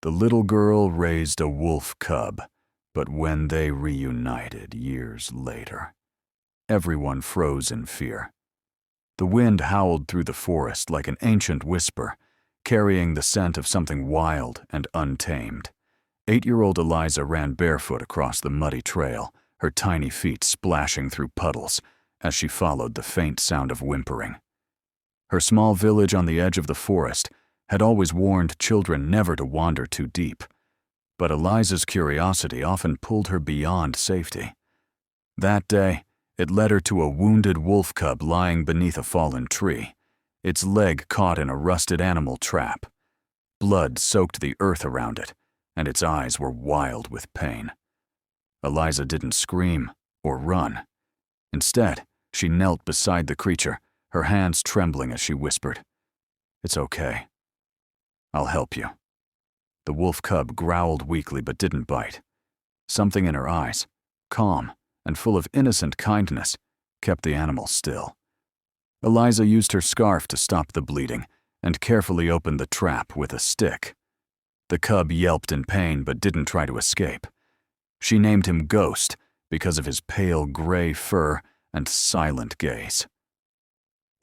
The little girl raised a wolf cub, but when they reunited years later, everyone froze in fear. The wind howled through the forest like an ancient whisper, carrying the scent of something wild and untamed. 8-year-old Eliza ran barefoot across the muddy trail, her tiny feet splashing through puddles as she followed the faint sound of whimpering. Her small village on the edge of the forest had always warned children never to wander too deep, but Eliza's curiosity often pulled her beyond safety. That day, it led her to a wounded wolf cub lying beneath a fallen tree, its leg caught in a rusted animal trap. Blood soaked the earth around it, and its eyes were wild with pain. Eliza didn't scream or run. Instead, she knelt beside the creature, her hands trembling as she whispered, "It's okay. I'll help you." The wolf cub growled weakly but didn't bite. Something in her eyes, calm and full of innocent kindness, kept the animal still. Eliza used her scarf to stop the bleeding and carefully opened the trap with a stick. The cub yelped in pain but didn't try to escape. She named him Ghost because of his pale gray fur and silent gaze.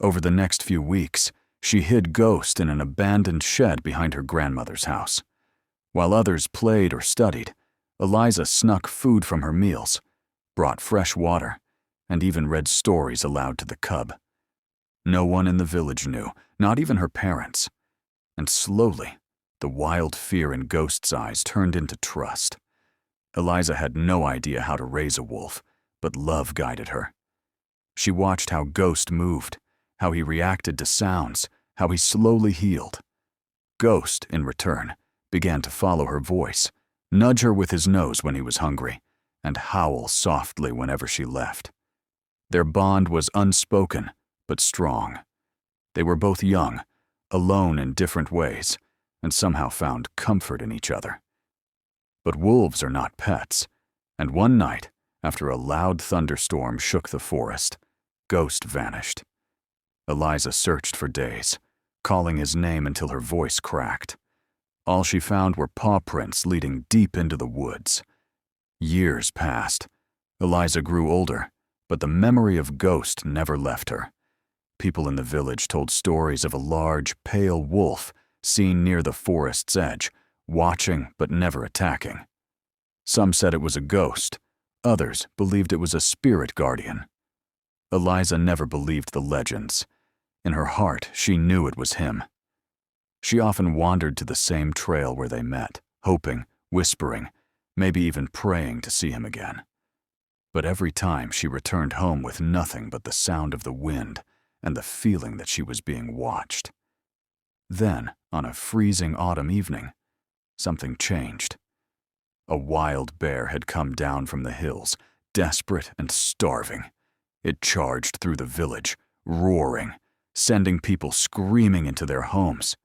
Over the next few weeks, she hid Ghost in an abandoned shed behind her grandmother's house. While others played or studied, Eliza snuck food from her meals, brought fresh water, and even read stories aloud to the cub. No one in the village knew, not even her parents. And slowly, the wild fear in Ghost's eyes turned into trust. Eliza had no idea how to raise a wolf, but love guided her. She watched how Ghost moved, how he reacted to sounds, how he slowly healed. Ghost, in return, began to follow her voice, nudge her with his nose when he was hungry, and howl softly whenever she left. Their bond was unspoken, but strong. They were both young, alone in different ways, and somehow found comfort in each other. But wolves are not pets, and one night, after a loud thunderstorm shook the forest, Ghost vanished. Eliza searched for days, calling his name until her voice cracked. All she found were paw prints leading deep into the woods. Years passed. Eliza grew older, but the memory of Ghost never left her. People in the village told stories of a large, pale wolf seen near the forest's edge, watching but never attacking. Some said it was a ghost. Others believed it was a spirit guardian. Eliza never believed the legends. In her heart, she knew it was him. She often wandered to the same trail where they met, hoping, whispering, maybe even praying to see him again. But every time she returned home with nothing but the sound of the wind and the feeling that she was being watched. Then, on a freezing autumn evening, something changed. A wild bear had come down from the hills, desperate and starving. It charged through the village, roaring, sending people screaming into their homes.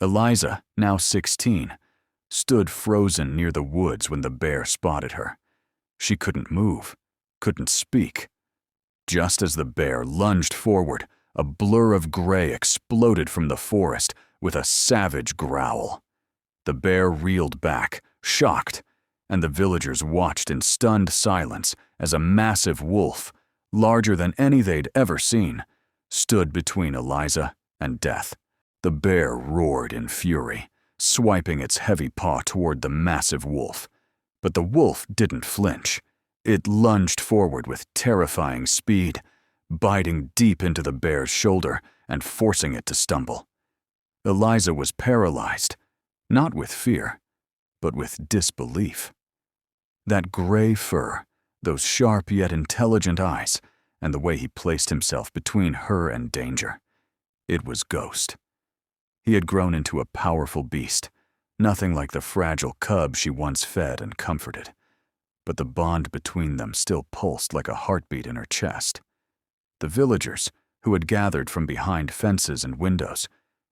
Eliza, now 16, stood frozen near the woods when the bear spotted her. She couldn't move, couldn't speak. Just as the bear lunged forward, a blur of gray exploded from the forest with a savage growl. The bear reeled back, shocked, and the villagers watched in stunned silence as a massive wolf, larger than any they'd ever seen, stood between Eliza and death. The bear roared in fury, swiping its heavy paw toward the massive wolf. But the wolf didn't flinch. It lunged forward with terrifying speed, biting deep into the bear's shoulder and forcing it to stumble. Eliza was paralyzed, not with fear, but with disbelief. That gray fur, those sharp yet intelligent eyes, and the way he placed himself between her and danger. It was Ghost. He had grown into a powerful beast, nothing like the fragile cub she once fed and comforted. But the bond between them still pulsed like a heartbeat in her chest. The villagers, who had gathered from behind fences and windows,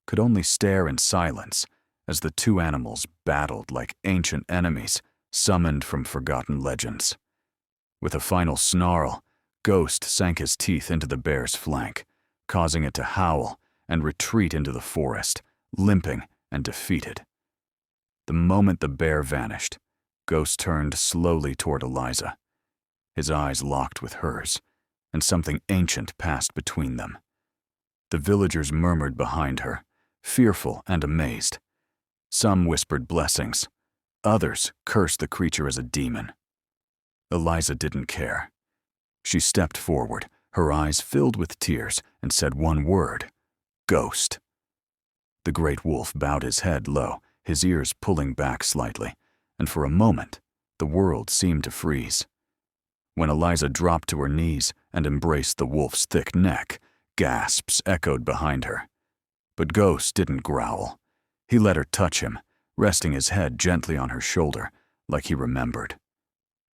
could only stare in silence as the two animals battled like ancient enemies summoned from forgotten legends. With a final snarl, Ghost sank his teeth into the bear's flank, causing it to howl and retreat into the forest, limping and defeated. The moment the bear vanished, Ghost turned slowly toward Eliza. His eyes locked with hers, and something ancient passed between them. The villagers murmured behind her, fearful and amazed. Some whispered blessings. Others cursed the creature as a demon. Eliza didn't care. She stepped forward, her eyes filled with tears, and said one word: Ghost. The great wolf bowed his head low, his ears pulling back slightly, and for a moment, the world seemed to freeze. When Eliza dropped to her knees and embraced the wolf's thick neck, gasps echoed behind her. But Ghost didn't growl. He let her touch him, resting his head gently on her shoulder, like he remembered.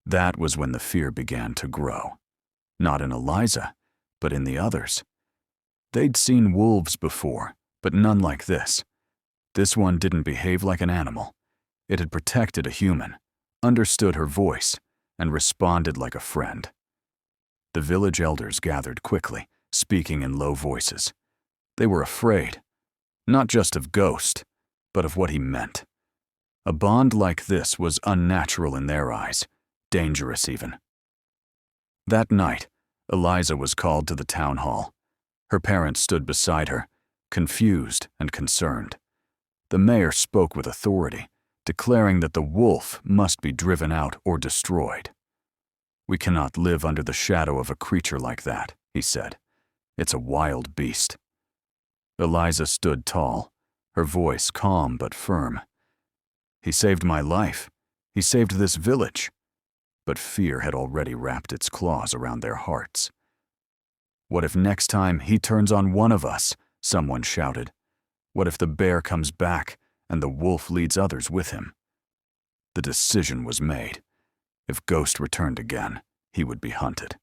That was when the fear began to grow. Not in Eliza, but in the others. They'd seen wolves before, but none like this. This one didn't behave like an animal. It had protected a human, understood her voice, and responded like a friend. The village elders gathered quickly, speaking in low voices. They were afraid, not just of Ghost, but of what he meant. A bond like this was unnatural in their eyes, dangerous even. That night, Eliza was called to the town hall. Her parents stood beside her, confused and concerned. The mayor spoke with authority, declaring that the wolf must be driven out or destroyed. "We cannot live under the shadow of a creature like that," he said. "It's a wild beast." Eliza stood tall, her voice calm but firm. "He saved my life. He saved this village." But fear had already wrapped its claws around their hearts. "What if next time he turns on one of us?" someone shouted. "What if the bear comes back and the wolf leads others with him?" The decision was made. If Ghost returned again, he would be hunted.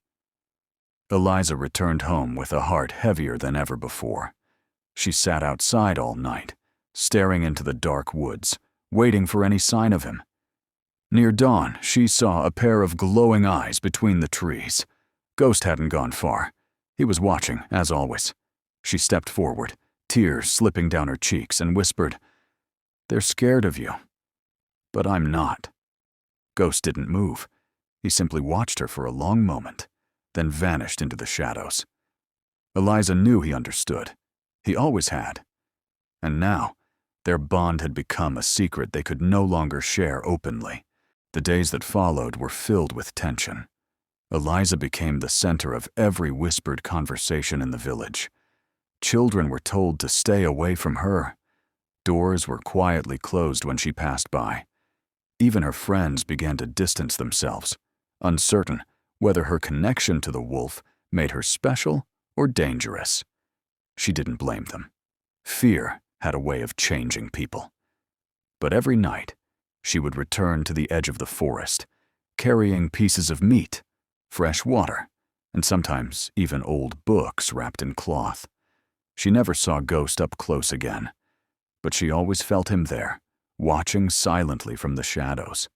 Eliza returned home with a heart heavier than ever before. She sat outside all night, staring into the dark woods, waiting for any sign of him. Near dawn, she saw a pair of glowing eyes between the trees. Ghost hadn't gone far. He was watching, as always. She stepped forward, tears slipping down her cheeks, and whispered, "They're scared of you." "But I'm not." Ghost didn't move. He simply watched her for a long moment, then vanished into the shadows. Eliza knew he understood. He always had. And now, their bond had become a secret they could no longer share openly. The days that followed were filled with tension. Eliza became the center of every whispered conversation in the village. Children were told to stay away from her. Doors were quietly closed when she passed by. Even her friends began to distance themselves, uncertain whether her connection to the wolf made her special or dangerous. She didn't blame them. Fear had a way of changing people. But every night, she would return to the edge of the forest, carrying pieces of meat, fresh water, and sometimes even old books wrapped in cloth. She never saw Ghost up close again, but she always felt him there, watching silently from the shadows.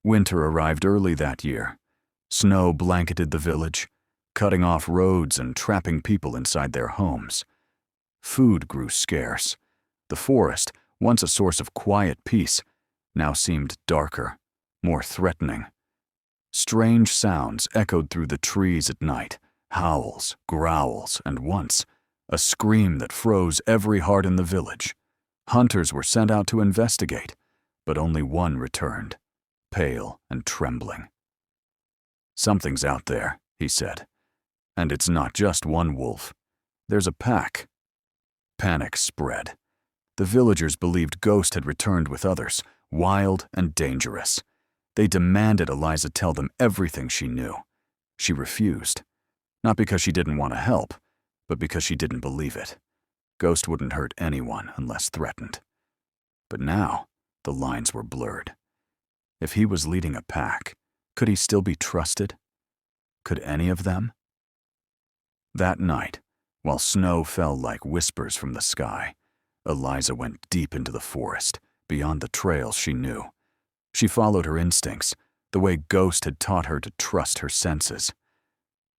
Winter arrived early that year. Snow blanketed the village, cutting off roads and trapping people inside their homes. Food grew scarce. The forest, once a source of quiet peace, now seemed darker, more threatening. Strange sounds echoed through the trees at night, howls, growls, and once, a scream that froze every heart in the village. Hunters were sent out to investigate, but only one returned, pale and trembling. "Something's out there," he said. "And it's not just one wolf. There's a pack." Panic spread. The villagers believed Ghost had returned with others, wild and dangerous. They demanded Eliza tell them everything she knew. She refused, not because she didn't want to help, but because she didn't believe it. Ghost wouldn't hurt anyone unless threatened. But now, the lines were blurred. If he was leading a pack, could he still be trusted? Could any of them? That night, while snow fell like whispers from the sky, Eliza went deep into the forest, beyond the trails she knew. She followed her instincts, the way Ghost had taught her to trust her senses.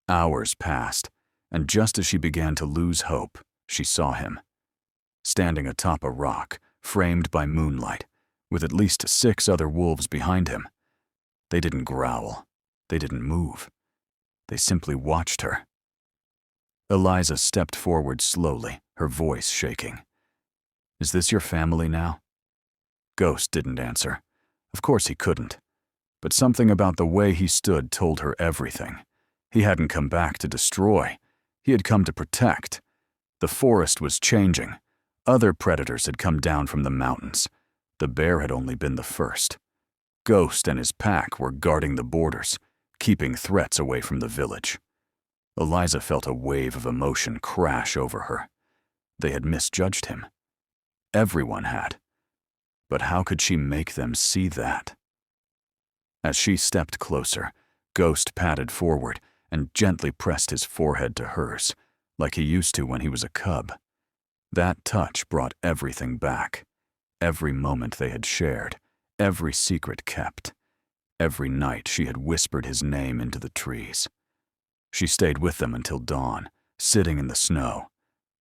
Hours passed, and just as she began to lose hope, she saw him. Standing atop a rock, framed by moonlight, with at least 6 other wolves behind him. They didn't growl. They didn't move. They simply watched her. Eliza stepped forward slowly, her voice shaking. "Is this your family now?" Ghost didn't answer. Of course he couldn't. But something about the way he stood told her everything. He hadn't come back to destroy. He had come to protect. The forest was changing. Other predators had come down from the mountains. The bear had only been the first. Ghost and his pack were guarding the borders, keeping threats away from the village. Eliza felt a wave of emotion crash over her. They had misjudged him. Everyone had. But how could she make them see that? As she stepped closer, Ghost padded forward and gently pressed his forehead to hers, like he used to when he was a cub. That touch brought everything back. Every moment they had shared, every secret kept. Every night she had whispered his name into the trees. She stayed with them until dawn, sitting in the snow,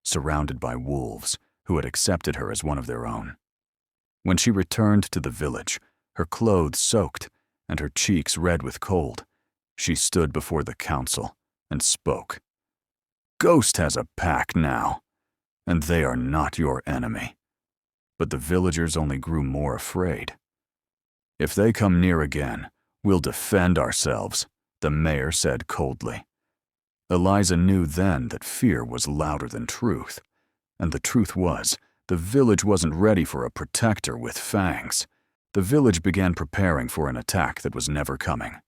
surrounded by wolves who had accepted her as one of their own. When she returned to the village, her clothes soaked and her cheeks red with cold, she stood before the council and spoke. "Ghost has a pack now, and they are not your enemy." But the villagers only grew more afraid. "If they come near again, we'll defend ourselves," the mayor said coldly. Eliza knew then that fear was louder than truth, and the truth was, the village wasn't ready for a protector with fangs. The village began preparing for an attack that was never coming.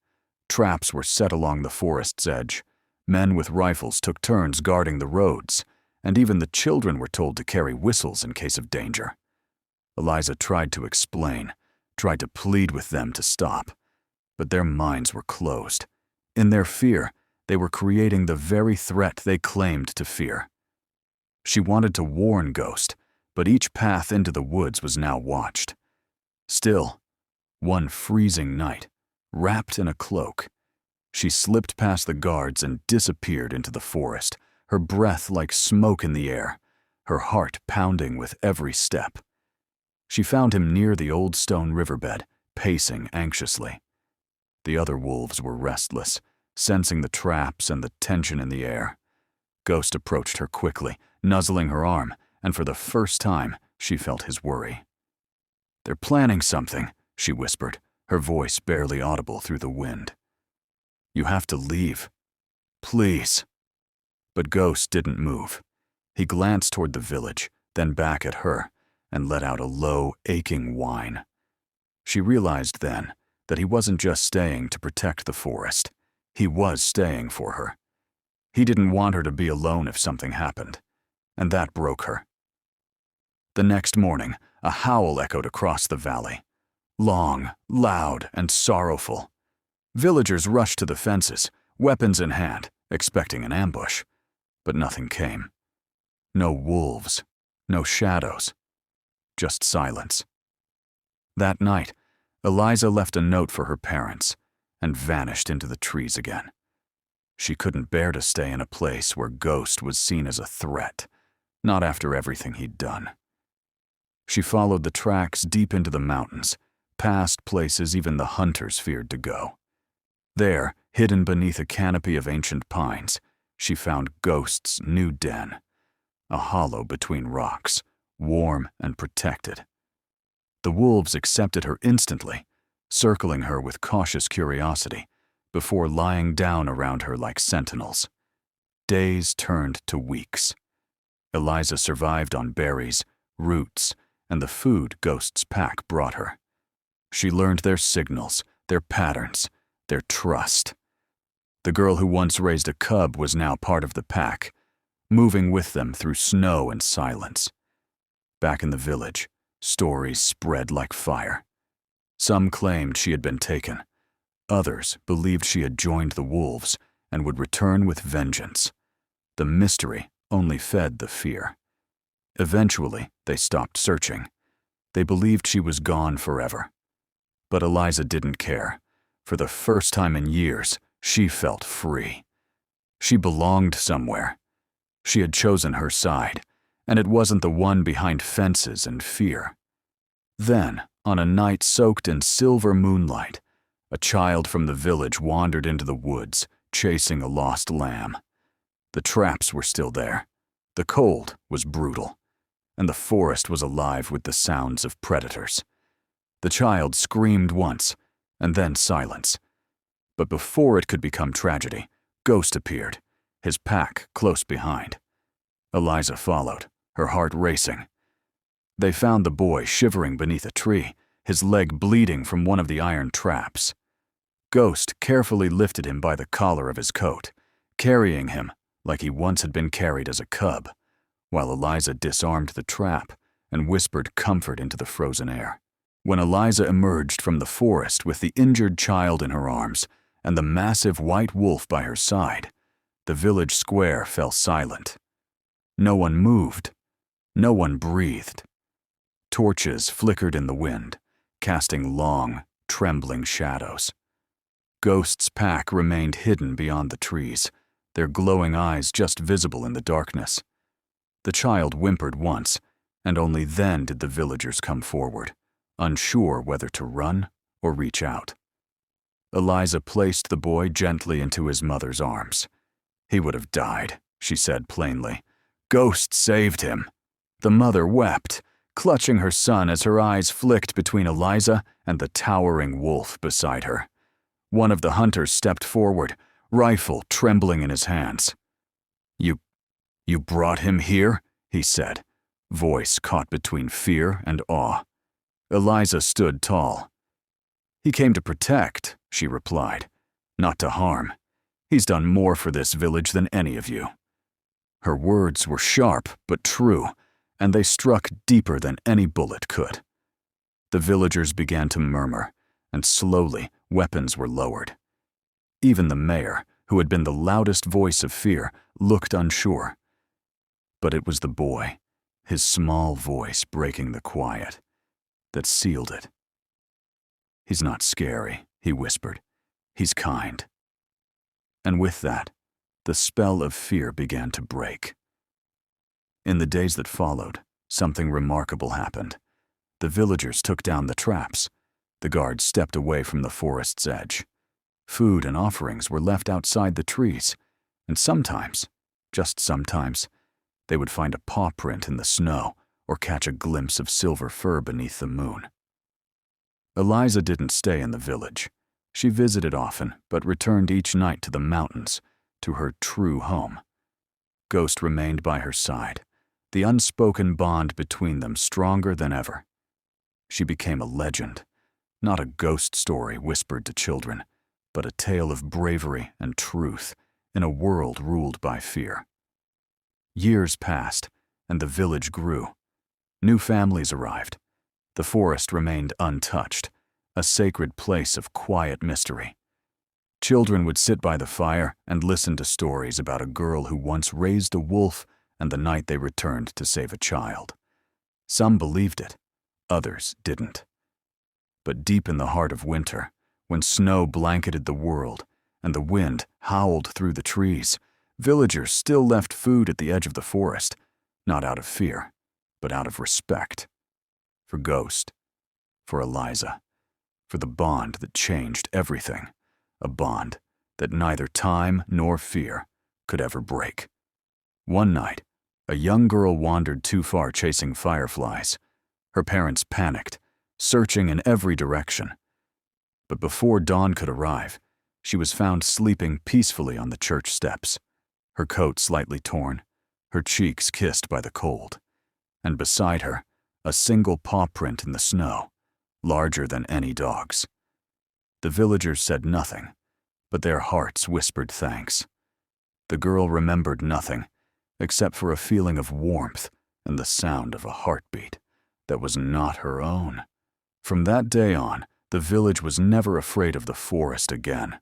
Traps were set along the forest's edge. Men with rifles took turns guarding the roads, and even the children were told to carry whistles in case of danger. Eliza tried to explain, tried to plead with them to stop, but their minds were closed. In their fear, they were creating the very threat they claimed to fear. She wanted to warn Ghost, but each path into the woods was now watched. Still, one freezing night, wrapped in a cloak, she slipped past the guards and disappeared into the forest, her breath like smoke in the air, her heart pounding with every step. She found him near the old stone riverbed, pacing anxiously. The other wolves were restless, sensing the traps and the tension in the air. Ghost approached her quickly, nuzzling her arm, and for the first time, she felt his worry. "They're planning something," she whispered, her voice barely audible through the wind. "You have to leave. Please." But Ghost didn't move. He glanced toward the village, then back at her, and let out a low, aching whine. She realized then that he wasn't just staying to protect the forest. He was staying for her. He didn't want her to be alone if something happened, and that broke her. The next morning, a howl echoed across the valley. Long, loud, and sorrowful. Villagers rushed to the fences, weapons in hand, expecting an ambush. But nothing came. No wolves, no shadows, just silence. That night, Eliza left a note for her parents and vanished into the trees again. She couldn't bear to stay in a place where Ghost was seen as a threat, not after everything he'd done. She followed the tracks deep into the mountains, past places even the hunters feared to go. There, hidden beneath a canopy of ancient pines, she found Ghost's new den, a hollow between rocks, warm and protected. The wolves accepted her instantly, circling her with cautious curiosity, before lying down around her like sentinels. Days turned to weeks. Eliza survived on berries, roots, and the food Ghost's pack brought her. She learned their signals, their patterns, their trust. The girl who once raised a cub was now part of the pack, moving with them through snow and silence. Back in the village, stories spread like fire. Some claimed she had been taken. Others believed she had joined the wolves and would return with vengeance. The mystery only fed the fear. Eventually, they stopped searching. They believed she was gone forever. But Eliza didn't care. For the first time in years, she felt free. She belonged somewhere. She had chosen her side, and it wasn't the one behind fences and fear. Then, On a night soaked in silver moonlight, a child from the village wandered into the woods, chasing a lost lamb. The traps were still there. The cold was brutal, and the forest was alive with the sounds of predators. The child screamed once, and then silence. But before it could become tragedy, Ghost appeared, his pack close behind. Eliza followed, her heart racing. They found the boy shivering beneath a tree, his leg bleeding from one of the iron traps. Ghost carefully lifted him by the collar of his coat, carrying him like he once had been carried as a cub, while Eliza disarmed the trap and whispered comfort into the frozen air. When Eliza emerged from the forest with the injured child in her arms and the massive white wolf by her side, the village square fell silent. No one moved. No one breathed. Torches flickered in the wind, casting long, trembling shadows. Ghost's pack remained hidden beyond the trees, their glowing eyes just visible in the darkness. The child whimpered once, and only then did the villagers come forward, unsure whether to run or reach out. Eliza placed the boy gently into his mother's arms. "He would have died," she said plainly. "Ghost saved him." The mother wept, clutching her son as her eyes flicked between Eliza and the towering wolf beside her. One of the hunters stepped forward, rifle trembling in his hands. You brought him here?" he said, voice caught between fear and awe. Eliza stood tall. "He came to protect," she replied, "not to harm. He's done more for this village than any of you." Her words were sharp but true, and they struck deeper than any bullet could. The villagers began to murmur, and slowly weapons were lowered. Even the mayor, who had been the loudest voice of fear, looked unsure. But it was the boy, his small voice breaking the quiet, that sealed it. "He's not scary," he whispered. "He's kind." And with that, the spell of fear began to break. In the days that followed, something remarkable happened. The villagers took down the traps. The guards stepped away from the forest's edge. Food and offerings were left outside the trees, and sometimes, just sometimes, they would find a paw print in the snow or catch a glimpse of silver fur beneath the moon. Eliza didn't stay in the village. She visited often, but returned each night to the mountains, to her true home. Ghost remained by her side, the unspoken bond between them stronger than ever. She became a legend, not a ghost story whispered to children, but a tale of bravery and truth in a world ruled by fear. Years passed, and the village grew. New families arrived. The forest remained untouched, a sacred place of quiet mystery. Children would sit by the fire and listen to stories about a girl who once raised a wolf and the night they returned to save a child. Some believed it, others didn't. But deep in the heart of winter, when snow blanketed the world and the wind howled through the trees, villagers still left food at the edge of the forest, not out of fear, but out of respect. For Ghost, for Eliza, for the bond that changed everything, a bond that neither time nor fear could ever break. One night, a young girl wandered too far chasing fireflies. Her parents panicked, searching in every direction. But before dawn could arrive, she was found sleeping peacefully on the church steps, her coat slightly torn, her cheeks kissed by the cold, and beside her, a single paw print in the snow, larger than any dog's. The villagers said nothing, but their hearts whispered thanks. The girl remembered nothing, except for a feeling of warmth and the sound of a heartbeat that was not her own. From that day on, the village was never afraid of the forest again.